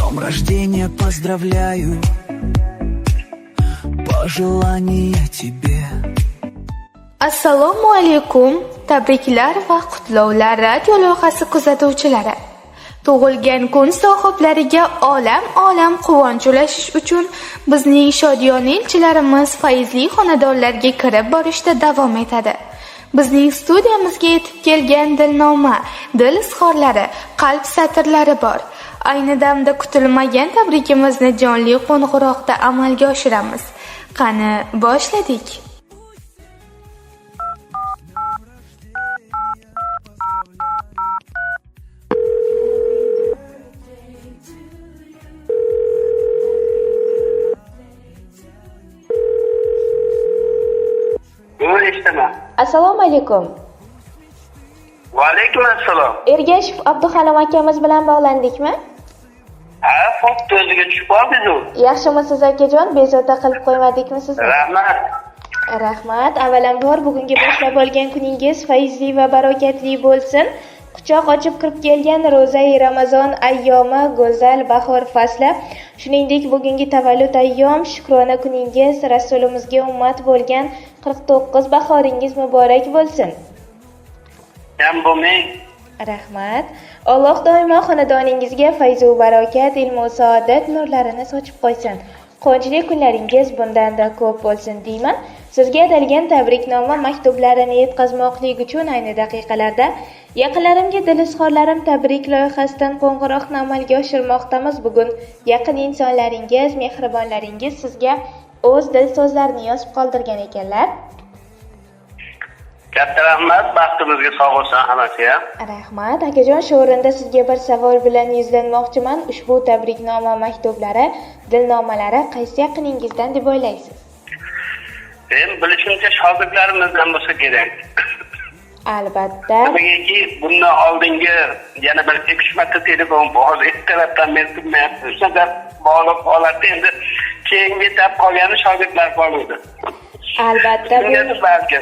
днем рождения поздравляю, пожелания тебе. Assalomu alaykum. Tabriklar va qutlovlar radio loyihasi kuzatuvchilari. Tug'ilgan kun sohiblariga olam quvonch ulashish uchun bizning shodiyona elchilarimiz fayzli xonadonlarga kirib borishda davom etadi. Bizning studiyamizga yetib kelgan dilnoma, dil izhorlari, qalb satrlari bor. Ayni damda kutilmagan tabrikimizni jonli qo'ng'iroqda amalga oshiramiz. Qani, boshladik. Assalomu alaykum. Va alaykum assalom. Ergashev Abduhalim akamiz bilan bog'landikmi? Ha, foto o'ziga tushib qoldingiz. Yaxshimisiz akajon? Bezovta qilib qo'ymadikmi sizni? Rahmat. Rahmat. Avvalambor bugungi boshlab olgan kuningiz fayzli va barokatli bo'lsin. Quchoq ochib kirib kelgan ro'za-i Ramazon ayyomi, go'zal bahor fasli, shuningdek bugungi tavallud ayyom, shukrona kuningiz, Rasulimizga ummat bo'lgan 49 bahoringiz muborak bo'lsin. Ham bo'lmang. Rahmat. Alloh doimo xonadoningizga fayz va barokat, ilm va saodat nurlarini sochib qo'ysin. Quvonchli kunlaringiz bundan-da ko'p bo'lsin deyman. Sizga atalgan tabriknoma maktublarini yetkazmoqlik uchun ayni daqiqalarda yaqinlarimga dil izhorlarim tabrik loyihasidan qo'ng'iroqni amalga oshirmoqdamiz. Bugun yaqin insonlaringiz, mehribonlaringiz sizga o'z dil so'zlarini yozib qoldirgan ekanlar. Katta rahmat, baxtimizga sog' bo'lsin hammasiga. Rahmat. Akajon, shu o'rinda sizga bir savol bilan yuzlanmoqchiman. Ushbu tabriknoma maktublari, dilnomalari qaysi yaqiningizdan deb o'ylaysiz? Men bilishimcha shogirdlarimizdan bo'lsa kerak. Albatta. Nimaiki, bundan oldingi yana bir 2-3 marta telefon bor, ertalabdan men turmayapti. Shunda bog'liq holatda endi keyinga yetib qolgani shogirdlar bor edi. Albatta. Balki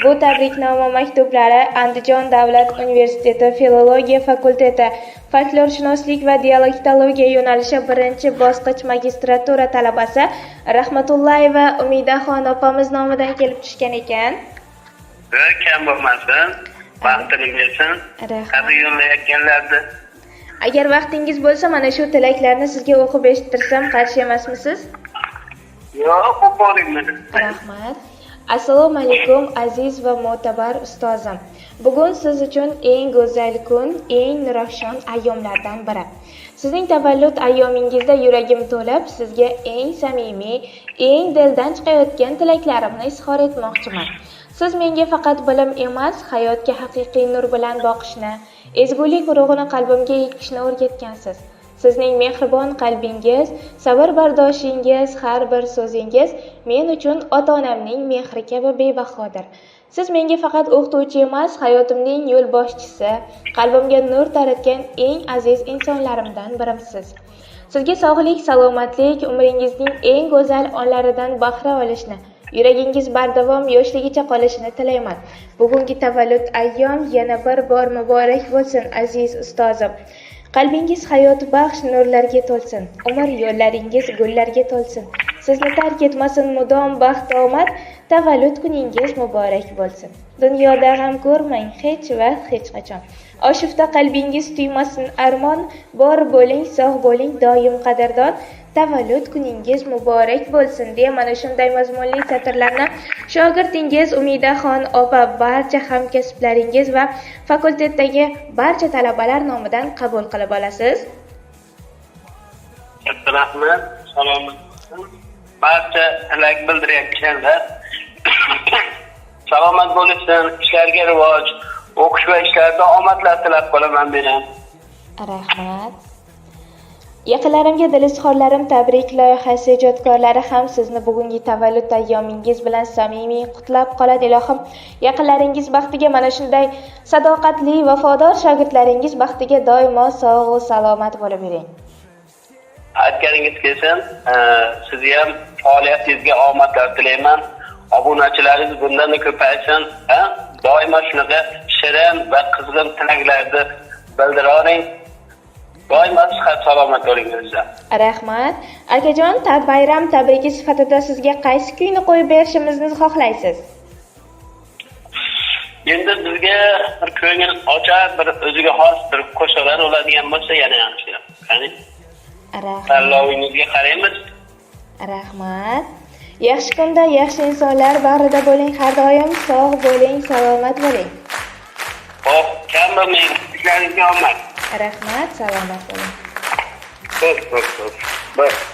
Bu tabriknoma maktublari Andijon davlat universiteti filologiya fakulteti folklorshunoslik va dialektologiya yo'nalishi 1-bosqich magistratura talabasi Rahmatullayeva Umidaxon opamiz nomidan kelib tushgan ekan. kam bo'lmasin, vaqtini bersin. Qadr yo'llayotganlarni. Agar vaqtingiz bo'lsa, mana shu tilaklarni sizga o'qib eshittirsam qarshi emasmisiz? Yo'q, o'qiring. Rahmat. Assalomu alaykum aziz va mo'tabar ustozim. Bugun siz uchun eng go'zal kun, eng nurafshon ayyomlardan biri. Sizning tavallud ayyomingizda yuragim to'lib, sizga eng samimiy, eng dildan chiqayotgan tilaklarimni izhor etmoqchiman. Siz menga faqat bilim emas, hayotga haqiqiy nur bilan boqishni, ezgulik urug'ini qalbimga ekishni o'rgatgansiz. Sizning mehribon qalbingiz, sabr-bardoshingiz, har bir so'zingiz men uchun ota-onamning mehri kabi bebahodir. Siz menga faqat o'qituvchi emas, hayotimning yo'lboshchisi, qalbimga nur taratgan eng aziz insonlarimdan birimsiz. Sizga sog'lik, salomatlik, umringizning eng go'zal onlaridan bahra olishni, yuragingiz bardavom yoshligicha qolishini tilayman. Bugungi tavallud ayyom yana bir bor muborak bo'lsin aziz ustozim. Qalbingiz hayot baxsh nurlarga to'lsin. Umr yo'llaringiz gullarga to'lsin. Sizni tark etmasin mudom baxt omad. Tavallud kuningiz muborak bo'lsin. Dunyoda g'am ko'rmang hech vaqt hech qachon. Oshufta qalbingiz tuymasin armon. Bor bo'ling, sog' bo'ling, doim qadrdon. Tavallud kuningiz muborak bo'lsin deya mana shunday mazmunli satrlarni shogirdingiz Umidaxon opa barcha hamkasblaringiz va fakultetdagi barcha talabalar nomidan qabul qilib olasiz. Katta rahmat, salomat bo'lsin. Barcha tilak bildirayotganlar salomat bo'lsin, ishlarga rivoj, o'qish va ishlarda omadlar tilab qolaman men ham. Rahmat. Yaqinlarimga dil izhorlarim tabrik loyihasi ijodkorlari ham sizni bugungi tavallud ayyomingiz bilan samimiy qutlab qoladi ilohim. Yaqinlaringiz baxtiga mana shunday sadoqatli, vafodor shogirdlaringiz baxtiga doimo sog' va salomat bo'lib yuring. Aytganingiz kelsin, sizga ham faoliyatingizga omadlar tilayman. Obunachilaringiz bundan ko'paysin. Doimo shunaqa shirin va qizg'in tilaklarni bildiraring. Doimo sihat salomat bo'linglar. Rahmat. Akajon, bayram tabriki sifatida sizga qaysi kuyni qo'yib berishimizni xohlaysiz? Endi bizga bir ko'ngil ochar, bir o'ziga xos bir qo'shiqlar bo'ladigan bo'lsa yana yaxshi. Qani? Rahmat. Tanlovingizga qaraymiz. Rahmat. Yaxshi kunda yaxshi insonlar bag'rida bo'ling, har doim sog' bo'ling, salomat bo'ling. Xo'p, kam bo'lmang, ishlaringizga omad. Rahmat, salomat bo'ling. Xo'p.